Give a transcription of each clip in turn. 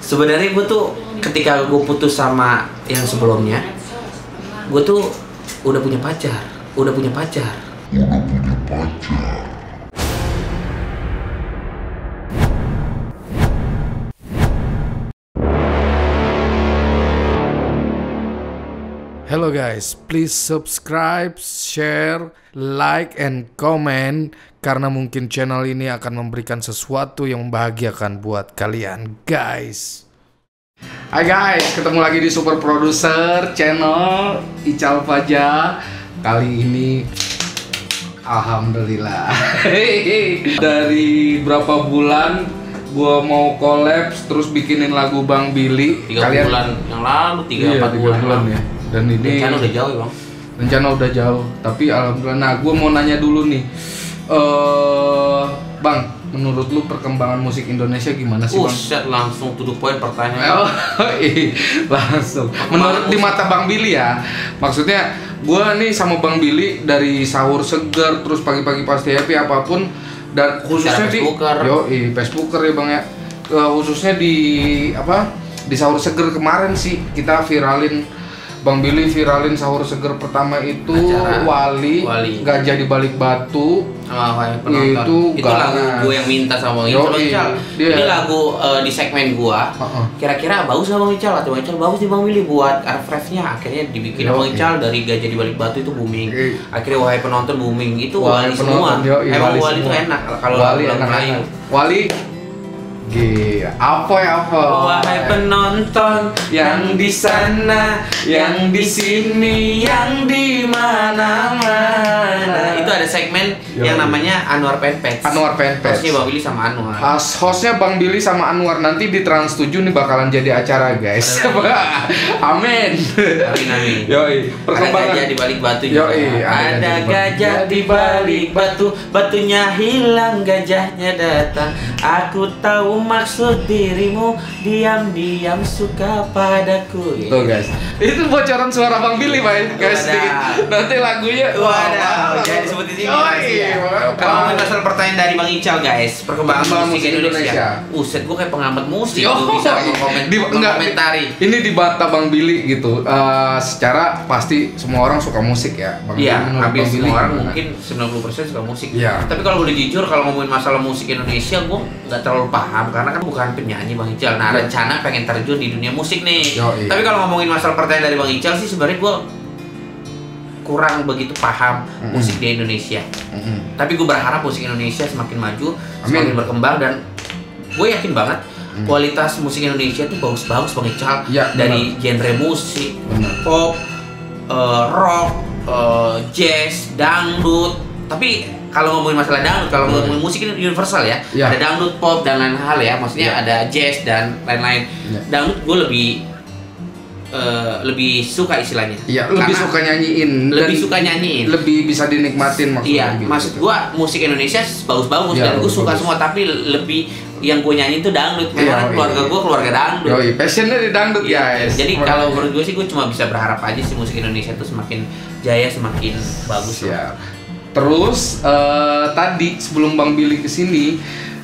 Sebenarnya gue tuh ketika gue putus sama yang sebelumnya, gue tuh udah punya pacar. Hello guys, please subscribe, share, like, and comment karena mungkin channel ini akan memberikan sesuatu yang membahagiakan buat kalian guys. Hai guys, ketemu lagi di Super Producer channel Ical Faja. Kali ini alhamdulillah dari berapa bulan gua mau collab terus bikinin lagu Bang Billy. 3 bulan yang lalu, 3-4 bulan ya. Dan ini rencana udah jauh ya Bang? Rencana udah jauh, tapi alhamdulillah. Nah, gue mau nanya dulu nih, Bang, menurut lu perkembangan musik Indonesia gimana sih Bang? Set langsung to the point pertanyaan. Langsung. Menurut di mata Bang Billy ya, maksudnya gue nih sama Bang Billy dari sahur segar terus pagi-pagi pasti happy apapun, dan khususnya di Facebooker ya Bang ya, khususnya di di sahur segar kemarin sih kita viralin. Bang Billy viralin sahur seger pertama itu acara Wali. Gajah di Balik Batu. Itu lagu gue yang minta sama Bang Ical. Ini lagu di segmen gua. Kira-kira bagus sama Bang Ical atau Bang Ical bagus di Bang Billy buat refreshnya. Akhirnya dibikin Bang Ical dari Gajah di Balik Batu itu booming. Akhirnya Wahai Penonton booming. Itu Wali semua. Emang Wali itu enak kalau Wali lagu lain. Wali apa? Wahai penonton yang di sana, yang di sini, yang di mana-mana. Itu ada segmen yang namanya Anwar Fanpage. Hostnya Bang Billy sama Anwar. Hostnya Bang Billy sama Anwar. Nanti di Trans 7 nih bakalan jadi acara guys. Amin. Yoi. Perkembangan ada gajah di balik batu. Ada gajah di balik batu, batunya hilang, gajahnya datang. Aku tahu maksud dirimu, diam-diam suka padaku. Tuh guys, itu bocoran suara Bang Billy guys. Nanti lagunya jadi disebut di sini. Kalau masalah pertanyaan dari Bang Ical guys, perkembangan musik Indonesia. Set gue kayak pengamat musik, bisa komentari. Ini dibantah Bang Billy gitu. Secara pasti semua orang suka musik ya. Iya, hampir semua orang mungkin 90% suka musik. Tapi kalau boleh jujur, kalau ngomongin masalah musik Indonesia, gue nggak terlalu paham karena kan bukan penyanyi Bang Ical. Nah, rencana pengen terjun di dunia musik nih. Tapi kalau ngomongin masalah pertanyaan dari Bang Ical sih sebenarnya gue kurang begitu paham musik di Indonesia. Tapi gue berharap musik Indonesia semakin maju, semakin berkembang, dan gue yakin banget kualitas musik Indonesia itu bagus-bagus Bang Ical. Dari genre musik, pop, rock, jazz, dangdut. Tapi kalau ngomongin masalah dangdut, kalau ngomongin musik ini universal ya. Ada dangdut, pop, dan lain hal ya. Maksudnya ada jazz dan lain-lain. Dangdut gue lebih suka istilahnya. Lebih suka nyanyiin. Lebih bisa dinikmatin maksudnya. Maksud gue musik Indonesia bagus-bagus dan gue suka semua, tapi lebih yang gue nyanyi itu dangdut. Karena keluarga gue keluarga dangdut. Passionnya di dangdut guys. Jadi kalau menurut gue sih, gue cuma bisa berharap aja sih musik Indonesia itu semakin jaya, semakin bagus. Terus tadi sebelum Bang Billy kesini,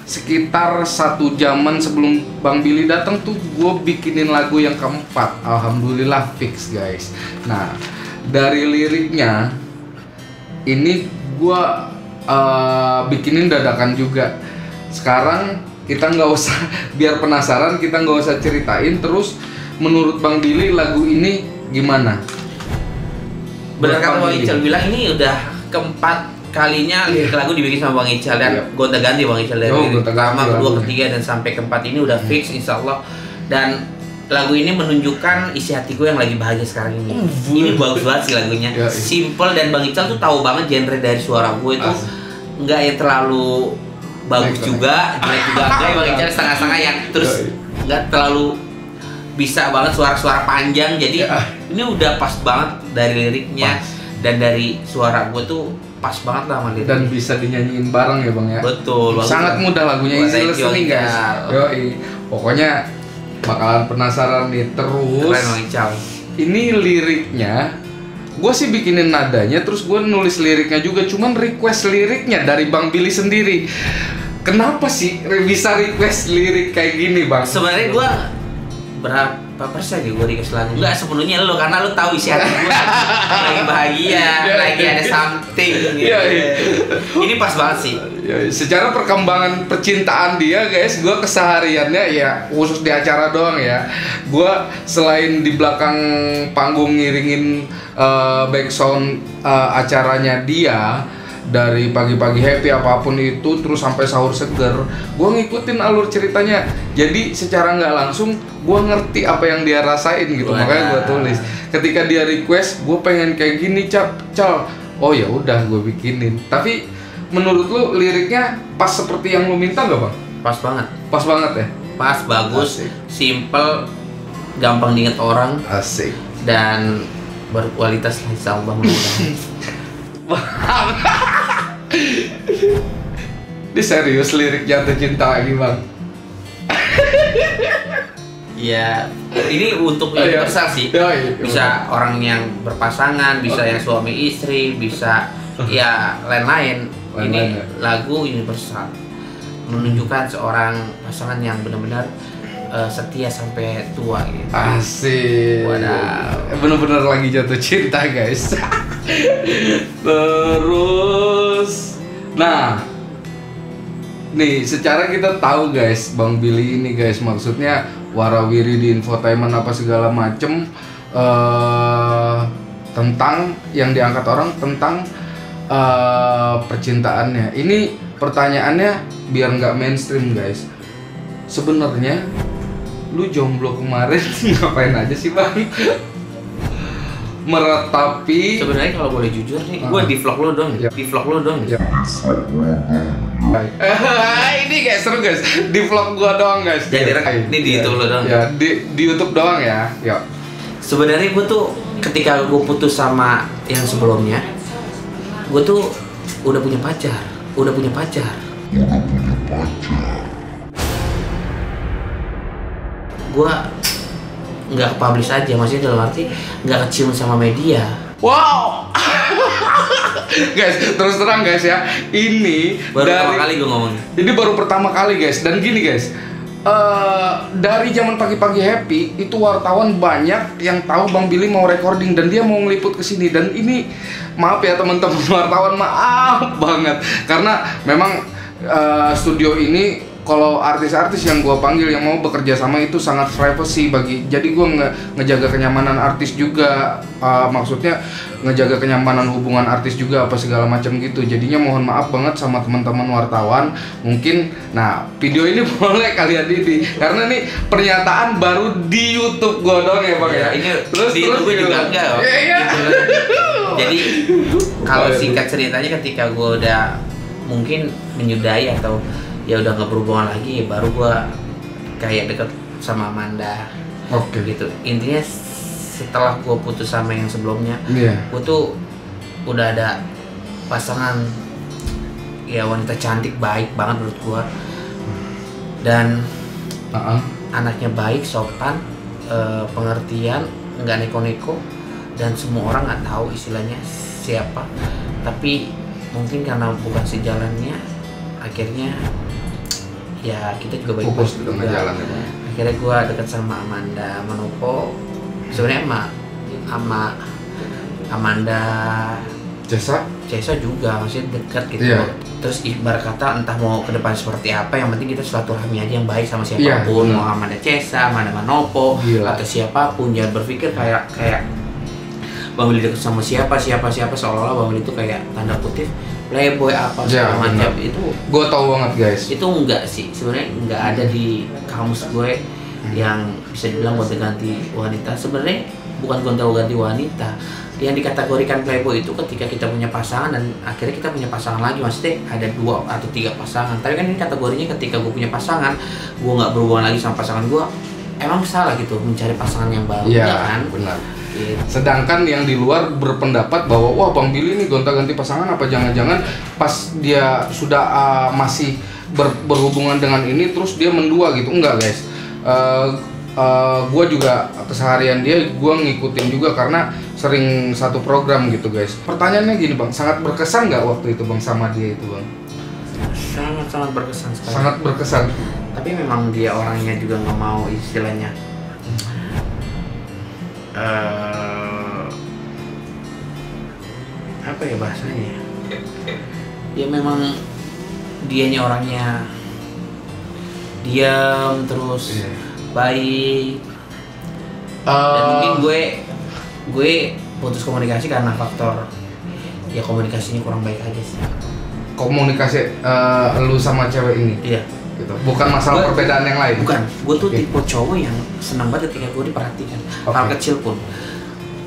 sekitar 1 jaman sebelum Bang Billy datang tuh gue bikinin lagu yang keempat. Alhamdulillah fix guys. Nah, dari liriknya ini gue bikinin dadakan juga. Sekarang kita nggak usah, biar penasaran, kita nggak usah ceritain. Terus menurut Bang Billy lagu ini gimana? Benar kata Bang Ical bilang, ini udah keempat kalinya lagu dibikin sama Bang Ical, dan gonta-ganti Bang Ical dari pertama, kedua, ketiga, dan sampai keempat ini udah fix insya Allah. Dan lagu ini menunjukkan isi hati gue yang lagi bahagia sekarang ini. Ini bagus banget sih lagunya, simple, dan Bang Ical tuh tahu banget genre dari suara gue itu nggak yang terlalu bagus juga, jelek juga enggak. Bang Ical setengah-setengah yang terus nggak terlalu bisa banget suara-suara panjang. Jadi ini udah pas banget dari liriknya. Dan dari suara gue tuh pas banget lah sama liriknya. Dan bisa dinyanyiin bareng ya Bang ya. Betul. Sangat mudah lagunya, easy listening guys. Pokoknya bakalan penasaran nih. Terus keren Bang Ical. Ini liriknya gue sih bikinin nadanya, terus gue nulis liriknya juga. Cuman request liriknya dari Bang Billy sendiri. Kenapa sih bisa request lirik kayak gini Bang? Sebenarnya gue berapa persen ya gue dikasih lagu? Enggak sepenuhnya lo, karena lo tahu isi hati gue lagi bahagia, lagi ada something gitu. Ini pas banget sih. Secara perkembangan percintaan dia guys, gue kesehariannya ya khusus di acara doang ya, gue selain di belakang panggung ngiringin background acaranya dia, dari pagi-pagi happy apapun itu terus sampai sahur seger, gue ngikutin alur ceritanya. Jadi secara nggak langsung gue ngerti apa yang dia rasain gitu. Makanya gue tulis ketika dia request gue pengen kayak gini Cal, oh ya udah gue bikinin. Tapi menurut lu liriknya pas seperti yang lu minta nggak bang? Pas banget. Pas banget ya? Pas, bagus, simple, gampang diinget orang. Asik. Dan berkualitas lah insyaallah. Ini serius lirik jatuh cinta lagi bang? Ya, ini untuk universal sih. Bisa orang yang berpasangan, bisa yang suami istri, bisa ya lain-lain. Ini lagu universal, menunjukkan seorang pasangan yang benar-benar setia sampai tua gitu. Asik. Waduh. Bener-bener lagi jatuh cinta guys. Terus, nah, nih secara kita tahu guys, Bang Billy ini guys maksudnya warawiri di infotainment apa segala macem, tentang yang diangkat orang tentang percintaannya. Ini pertanyaannya biar nggak mainstream guys. Sebenarnya lu jomblo kemarin ngapain aja sih bang? Meratapi. Sebenarnya kalau boleh jujur nih, gue di vlog lo dong, di vlog lo dong. Ini guys seru guys, di vlog gua doang guys. Jadi ini di YouTube lo dong. Ya di YouTube doang ya. Yuk. Sebenarnya gue tuh ketika gue putus sama yang sebelumnya, gue tuh udah punya pacar. Gue nggak publish aja, maksudnya dalam arti nggak kecium sama media. Wow. Guys, terus terang guys ya, ini baru pertama kali gue ngomong. Jadi baru pertama kali guys, dan gini guys, dari zaman pagi-pagi happy itu wartawan banyak yang tahu Bang Billy mau recording dan dia mau ngeliput ke sini. Dan ini maaf ya teman-teman wartawan, maaf banget karena memang studio ini kalau artis-artis yang gue panggil yang mau bekerja sama itu sangat privacy bagi, jadi gue ngejaga kenyamanan artis juga, maksudnya ngejaga kenyamanan hubungan artis juga apa segala macam gitu. Jadinya mohon maaf banget sama teman-teman wartawan mungkin. Nah video ini boleh kalian ini karena ini pernyataan baru di YouTube gue dong ya bang ya. Ini terus di YouTube gue juga enggak loh. Jadi kalau singkat ceritanya ketika gue udah mungkin menyudahi atau ya udah nggak berhubungan lagi, baru gua kayak deket sama Amanda. Gitu intinya. Setelah gua putus sama yang sebelumnya, gua tuh udah ada pasangan ya, wanita cantik, baik banget menurut gua, dan anaknya baik, sopan, pengertian, nggak neko-neko, dan semua orang nggak tahu istilahnya siapa, tapi mungkin karena bukan sejalannya akhirnya ya kita juga baik-baik juga. Akhirnya gue deket sama Amanda Manopo. Sebenarnya sama Amanda Cesa juga masih dekat gitu. Terus ibarat kata entah mau ke depan seperti apa, yang penting kita silaturahmi aja yang baik sama siapapun. Mau Amanda Cesa, Amanda Manopo, atau siapapun. Jangan berpikir kayak Bang Billy deket sama siapa seolah-olah Bang Billy itu kayak tanda kutip playboy apa segala macam. Itu gue tahu banget guys. Itu enggak sih, sebenarnya enggak ada di kamus gue yang bisa dibilang gonta-ganti wanita. Sebenarnya bukan gonta-ganti wanita. Yang dikategorikan playboy itu ketika kita punya pasangan dan akhirnya kita punya pasangan lagi, maksudnya ada 2 atau 3 pasangan. Tapi kan ini kategorinya ketika gue punya pasangan, gue nggak berhubungan lagi sama pasangan gue, emang salah gitu mencari pasangan yang baru, ya kan? Benar. Sedangkan yang di luar berpendapat bahwa wah Bang Billy ini gonta-ganti pasangan, apa jangan-jangan pas dia sudah masih berhubungan dengan ini terus dia mendua gitu. Enggak guys, gue juga keseharian dia gue ngikutin juga karena sering satu program gitu guys. Pertanyaannya gini bang, sangat berkesan nggak waktu itu bang sama dia itu bang? Sangat berkesan sekali. Sangat berkesan. Tapi memang dia orangnya juga nggak mau istilahnya apa ya bahasanya? Ya memang dianya orangnya diam terus baik. Dan mungkin gue putus komunikasi karena faktor ya komunikasinya kurang baik aja sih. Komunikasi lu sama cewek ini? Iya. Gitu. Bukan masalah perbedaan yang lain? Bukan. Gue tuh tipe cowok yang senang banget ketika gue diperhatikan. Hal kecil pun.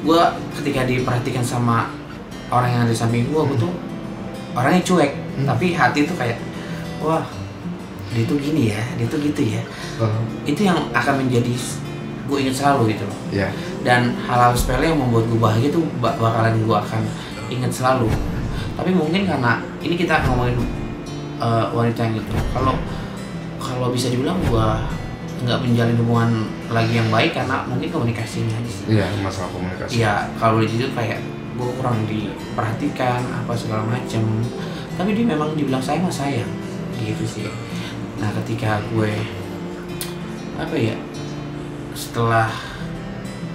Gue ketika diperhatikan sama orang yang ada di samping gue tuh orangnya cuek. Tapi hati tuh kayak, wah dia tuh gini ya, dia tuh gitu ya. Itu yang akan menjadi gue ingat selalu gitu loh. Dan hal-hal sepele yang membuat gue bahagia tuh bakalan gue akan ingat selalu. Tapi mungkin karena ini kita ngomongin wanita yang itu, kalau bisa dibilang gue nggak menjalin hubungan lagi yang baik karena mungkin komunikasinya aja sih. Iya, masalah komunikasi. Iya, kalau jujur kayak gue kurang diperhatikan apa segala macem. Tapi dia memang dibilang sayang mah sayang gitu sih. Nah ketika gue setelah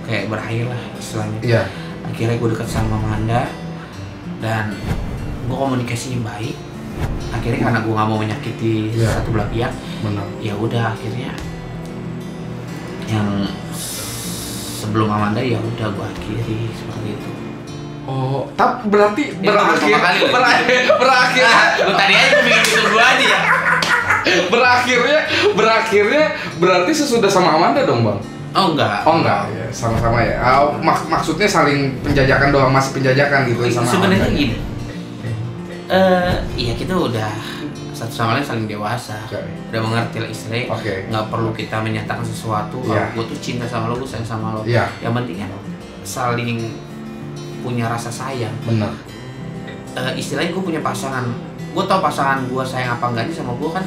kayak berakhir lah istilahnya, akhirnya gue dekat sama Amanda dan gue komunikasinya baik. Akhirnya karena gue nggak mau menyakiti satu belah pihak, ya udah akhirnya yang sebelum Amanda ya udah gue akhiri seperti itu. Oh, tapi berarti berakhir. Lu tadi aja bikin itu gua aja ya. Berakhirnya berarti sesudah sama Amanda dong, Bang? Oh enggak. Ya, sama-sama ya. Maksudnya saling penjajakan doang, masih penjajakan gitu sama sebenarnya gini. Iya kita udah satu sama lain saling dewasa, udah mengerti lah istilahnya. Nggak perlu kita menyatakan sesuatu. Kalau gue tuh cinta sama lo, gue sayang sama lo. Yang penting kan saling punya rasa sayang. Benar. Istilahnya gue punya pasangan, gue tau pasangan gue sayang apa enggaknya sama gue kan.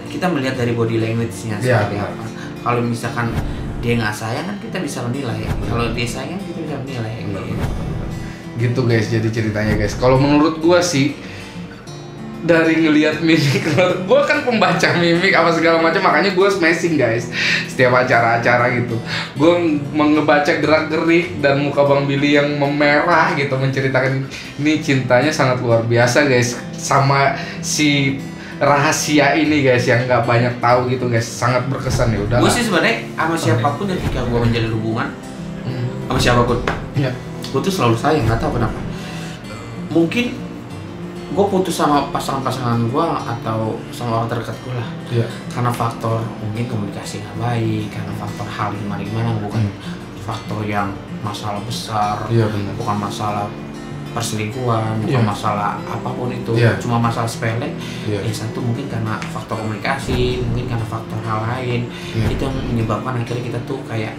Kita melihat dari body language-nya seperti apa. Kalau misalkan dia nggak sayang kan kita bisa menilai. Kalau dia sayang kita bisa menilai. Gitu guys, jadi ceritanya guys. Kalau menurut gue sih dari ngelihat mimik, gue kan pembaca mimik apa segala macam, makanya gue smashing guys setiap acara-acara gitu. Gue ngebaca gerak-gerik dan muka Bang Billy yang memerah gitu menceritakan ini cintanya sangat luar biasa guys sama si rahasia ini guys yang nggak banyak tahu gitu guys, sangat berkesan ya udah. Gue sih sebenarnya sama siapapun ketika gue menjalin hubungan sama siapapun, gue tuh selalu sayang, nggak tahu kenapa. Mungkin gue putus sama pasangan-pasangan gue atau sama orang terdekat gue lah karena faktor mungkin komunikasi nggak baik, karena faktor hal gimana bukan faktor yang masalah besar, bukan masalah perselingkuhan, bukan masalah apapun itu, cuma masalah sepele. Ya satu mungkin karena faktor komunikasi, mungkin karena faktor hal lain itu yang menyebabkan akhirnya kita tuh kayak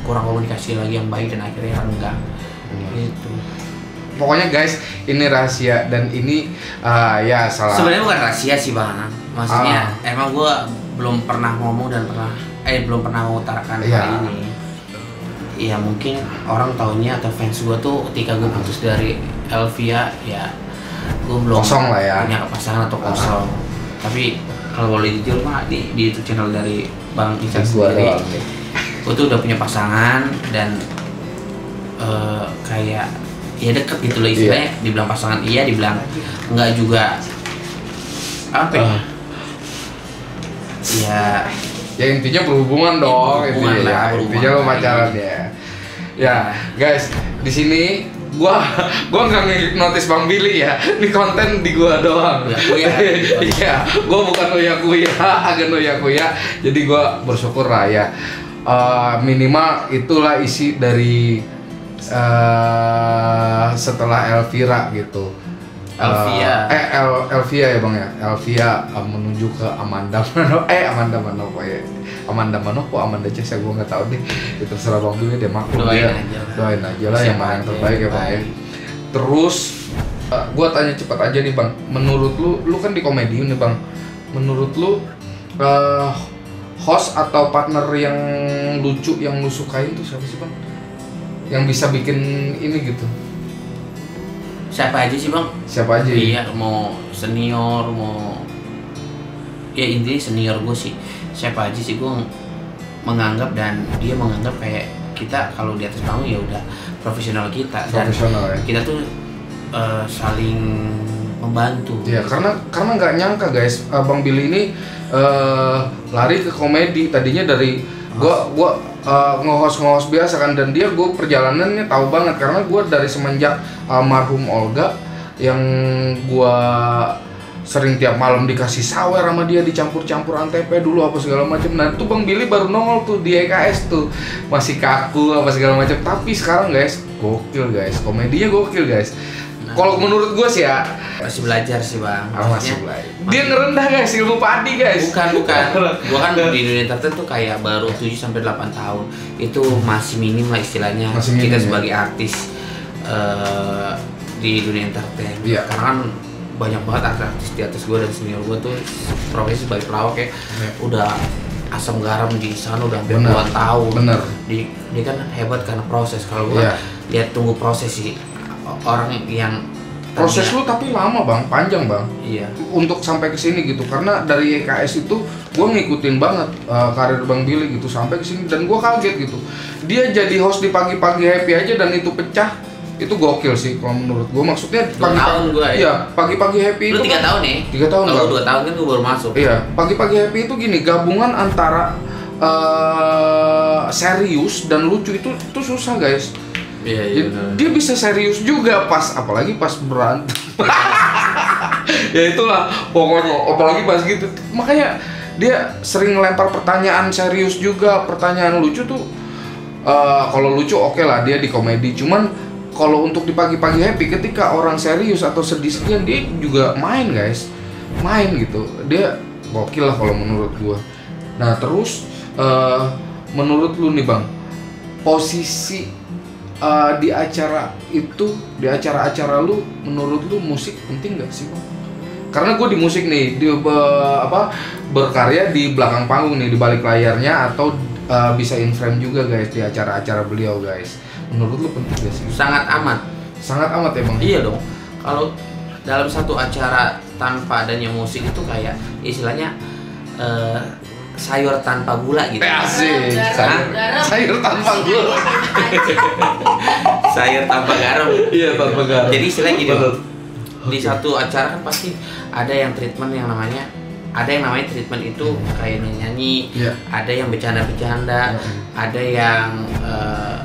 kurang komunikasi lagi yang baik dan akhirnya renggang gitu. Pokoknya guys, ini rahasia dan ini ya salah. Sebenarnya bukan rahasia sih Bang. Maksudnya emang gue belum pernah ngomong dan belum pernah mengutarakan hal ini. Ya mungkin orang taunya atau fans gue tuh ketika gue putus dari Elvia ya gue belum kosong lah ya, punya pasangan atau kosong. Tapi kalau boleh jujur mah di YouTube channel dari Bang Ican sendiri, gue tuh udah punya pasangan dan kayak ya deket gitu loh istilahnya. Dibilang pasangan iya, dibilang enggak juga apa ya intinya berhubungan dong, intinya lo pacaran ya guys. Di sini gua nggak ngehipnotis Bang Billy ya, ini konten di gua doang. Iya, gua bukan agak noyakuya, jadi gua bersyukur lah ya. Minimal itulah isi dari setelah Elvira gitu. Elvia ya Bang ya. Elvia menuju ke Amanda Manopo ya. Amanda Jess ya, gue nggak tahu deh. Itu terserah Bang Billy, dia maklum ya. Doain aja lah yang mana yang terbaik ya Bang ya. Terus gue tanya cepat aja nih Bang. Menurut lu kan di komedi nih Bang. Menurut lu host atau partner yang lucu yang lu sukain tuh siapa sih Bang? Yang bisa bikin ini gitu. Siapa aja sih Bang? Siapa aja? Iya, mau senior, mau ya intinya senior gue sih. Siapa aja sih gue menganggap dan dia menganggap kayak kita kalau di atas panggung ya udah profesional kita dan kita tuh saling membantu. Iya, karena nggak nyangka guys, Bang Billy ini lari ke komedi. Tadinya dari gua nge-host biasa kan, dan dia gue perjalanannya tahu banget karena gue dari semenjak almarhum Olga yang gue sering tiap malam dikasih sawer sama dia, dicampur-campur antep dulu apa segala macam. Nah itu Bang Billy baru nongol tuh di EKS tuh, masih kaku apa segala macam. Tapi sekarang guys, gokil guys, komedinya gokil guys. Kalau menurut gue sih ya masih belajar sih Bang. Masih belajar. Dia ngerendah guys, ilmu padi guys. Bukan. Gua kan di dunia entertain tuh kayak baru 7-8 tahun. Itu masih minim lah istilahnya. Kita sebagai artis di dunia entertain. Iya. Karena kan banyak banget artis di atas gua dan senior gua tuh profesi sebagai pelawak kayak udah asam garam di sana udah hampir 2 tahun. Bener. Dia kan hebat karena proses. Kalau gua lihat tunggu proses sih. Orang yang proses lu tapi lama Bang, panjang Bang. Iya. Untuk sampai ke sini gitu, karena dari EKS itu gue ngikutin banget karir Bang Billy gitu sampai ke sini, dan gue kaget gitu. Dia jadi host di pagi-pagi happy aja dan itu pecah, itu gokil sih kalau menurut gue. Maksudnya pagi-pagi happy itu 3 tahun nih. 3 tahun. Kalau 2 tahun kan gue baru masuk. Iya, pagi-pagi happy itu gini, gabungan antara serius dan lucu itu susah guys. Iya, dia bisa serius juga apalagi pas berantem. Ya itulah pokoknya, apalagi pas gitu. Makanya dia sering ngelempar pertanyaan serius juga, pertanyaan lucu tuh. Kalau lucu oke lah dia di komedi, cuman kalau untuk di pagi-pagi happy ketika orang serius atau sedih-sedihan dia juga main guys, main gitu. Dia gokil lah kalau menurut gua. Nah terus menurut lu nih Bang, posisi di acara itu, di acara-acara lu, menurut lu musik penting gak sih Bang? Karena gue di musik nih, berkarya di belakang panggung nih, di balik layarnya, atau bisa in frame juga guys di acara-acara beliau guys. Menurut lu penting gak sih? Sangat amat ya Bang? Iya dong. Kalau dalam satu acara tanpa adanya musik itu kayak istilahnya sayur tanpa gula gitu. Asik. Sayur tanpa gula. Sayur tanpa garam. Iya, tanpa garam. Jadi istilahnya gini. Di satu acara kan pasti ada yang treatment yang namanya treatment itu kayak nyanyi, ada yang bercanda-bercanda, ada yang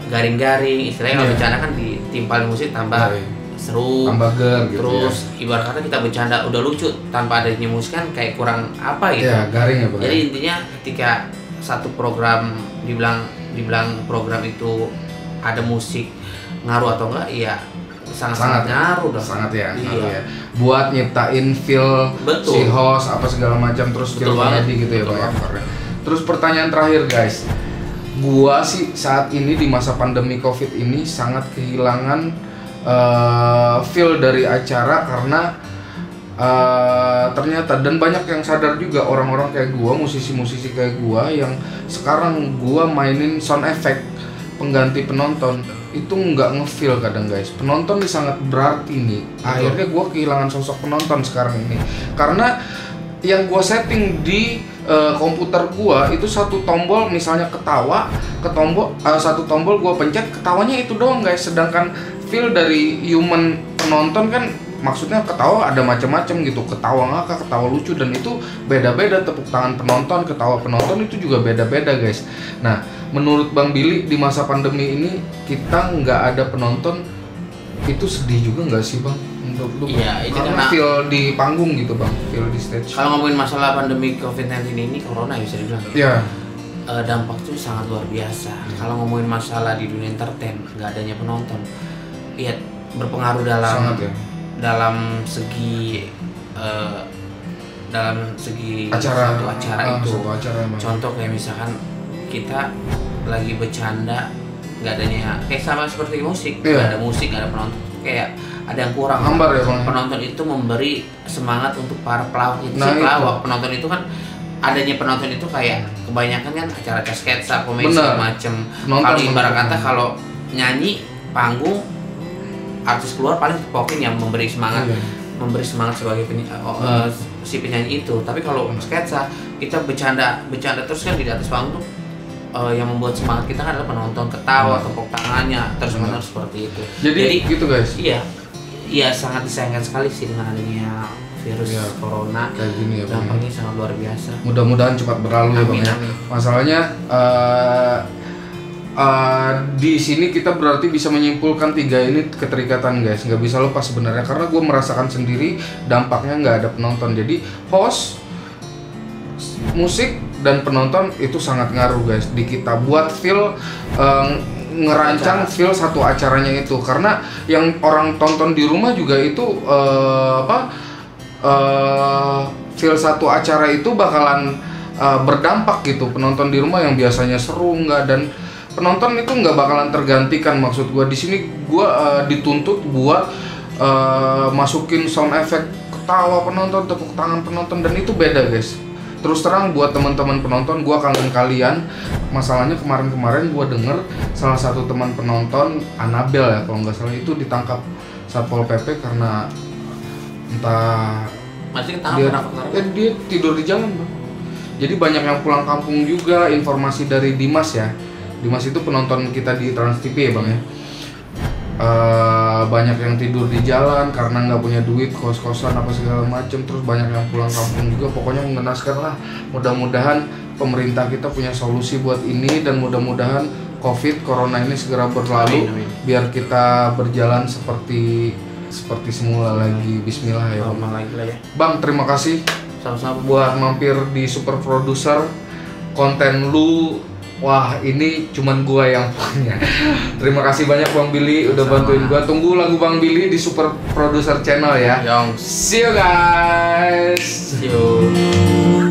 garing-garing. Istilahnya kalau bercanda kan ditimpalin musik tambah seru, hamburger gitu. Terus ibarat kata kita bercanda udah lucu tanpa adanya musik kan kayak kurang apa gitu. Iya, garing ya Bang. Jadi intinya ketika satu program dibilang program itu ada musik ngaruh atau enggak, iya sangat ngaruh dong. Sangat ya, ngaruh ya. Buat nyiptain feel si host apa segala macam, terus feel komedi gitu ya Bang ya. Terus pertanyaan terakhir guys, gua sih saat ini di masa pandemi Covid ini sangat kehilangan feel dari acara karena ternyata, dan banyak yang sadar juga orang-orang kayak gua, musisi-musisi kayak gua yang sekarang gua mainin sound effect pengganti penonton itu nggak ngefeel kadang guys. Penonton ini sangat berarti nih. Akhirnya gua kehilangan sosok penonton sekarang ini karena yang gua setting di komputer gua itu satu tombol, misalnya ketawa, satu tombol gua pencet ketawanya itu doang guys, sedangkan feel dari human penonton kan maksudnya ketawa ada macam-macam gitu, ketawa ngakak, ketawa lucu, dan itu beda-beda. Tepuk tangan penonton, ketawa penonton itu juga beda-beda guys. Nah menurut Bang Billy di masa pandemi ini kita nggak ada penonton itu sedih juga nggak sih Bang? Iya, itu karena feel di panggung gitu Bang, feel di stage. Kalau ngomongin masalah pandemi COVID-19 ini, corona bisa dibilang. Iya. Dampak itu sangat luar biasa. Kalau ngomongin masalah di dunia entertain, nggak adanya penonton, iya berpengaruh dalam segi acara, satu acara itu. Acara contoh kayak misalkan kita lagi bercanda, nggak adanya kayak sama seperti musik, nggak ada musik, nggak ada penonton, kayak ada yang kurang. Hambar ya Bang. Penonton itu memberi semangat untuk para pelawak itu. Pelawak penonton itu kan, adanya penonton itu kayak kebanyakan kan acara-acara sketsa, komedi macam. Kalau ibarat kata kalau nyanyi panggung, artis keluar paling pokin yang memberi semangat, sebagai si penyanyi itu. Tapi kalau sketsa kita bercanda terus kan di atas panggung tuh yang membuat semangat kita kan adalah penonton ketawa, tepuk tangannya, terus menerus seperti itu. Jadi gitu guys. Iya sangat disayangkan sekali sih dengan adanya virus corona kayak gini ya. Dampaknya sangat luar biasa. Mudah-mudahan cepat berlalu ya Bang ya. Masalahnya di sini kita berarti bisa menyimpulkan 3 ini keterikatan guys, nggak bisa lepas sebenarnya karena gue merasakan sendiri dampaknya nggak ada penonton. Jadi host, musik dan penonton itu sangat ngaruh guys di kita buat feel ngerancang feel satu acaranya itu, karena yang orang tonton di rumah juga itu feel satu acara itu bakalan berdampak gitu. Penonton di rumah yang biasanya seru nggak, dan penonton itu nggak bakalan tergantikan. Maksud gua di sini gua dituntut buat masukin sound effect ketawa penonton, tepuk tangan penonton, dan itu beda guys. Terus terang buat teman-teman penonton, gua kangen kalian. Masalahnya kemarin-kemarin gua denger salah satu teman penonton, Anabel ya kalau nggak salah, itu ditangkap Satpol PP karena entah dia tidur di jalan Bang. Jadi banyak yang pulang kampung juga. Informasi dari Dimas ya, Dimas itu penonton kita di Trans TV ya Bang ya. Banyak yang tidur di jalan karena nggak punya duit, kos-kosan apa segala macem. Terus banyak yang pulang kampung juga. Pokoknya mengenaskan lah. Mudah-mudahan pemerintah kita punya solusi buat ini, dan mudah-mudahan corona ini segera berlalu. Amin. Biar kita berjalan seperti semula lagi. Bismillah ya Bang. Terima kasih sama-sama buat mampir di Super Producer. Konten lu, wah ini cuman gua yang punya. Terima kasih banyak Bang Billy udah bantuin gua. Tunggu lagu Bang Billy di Super Producer Channel ya. Yong. See you guys. See you.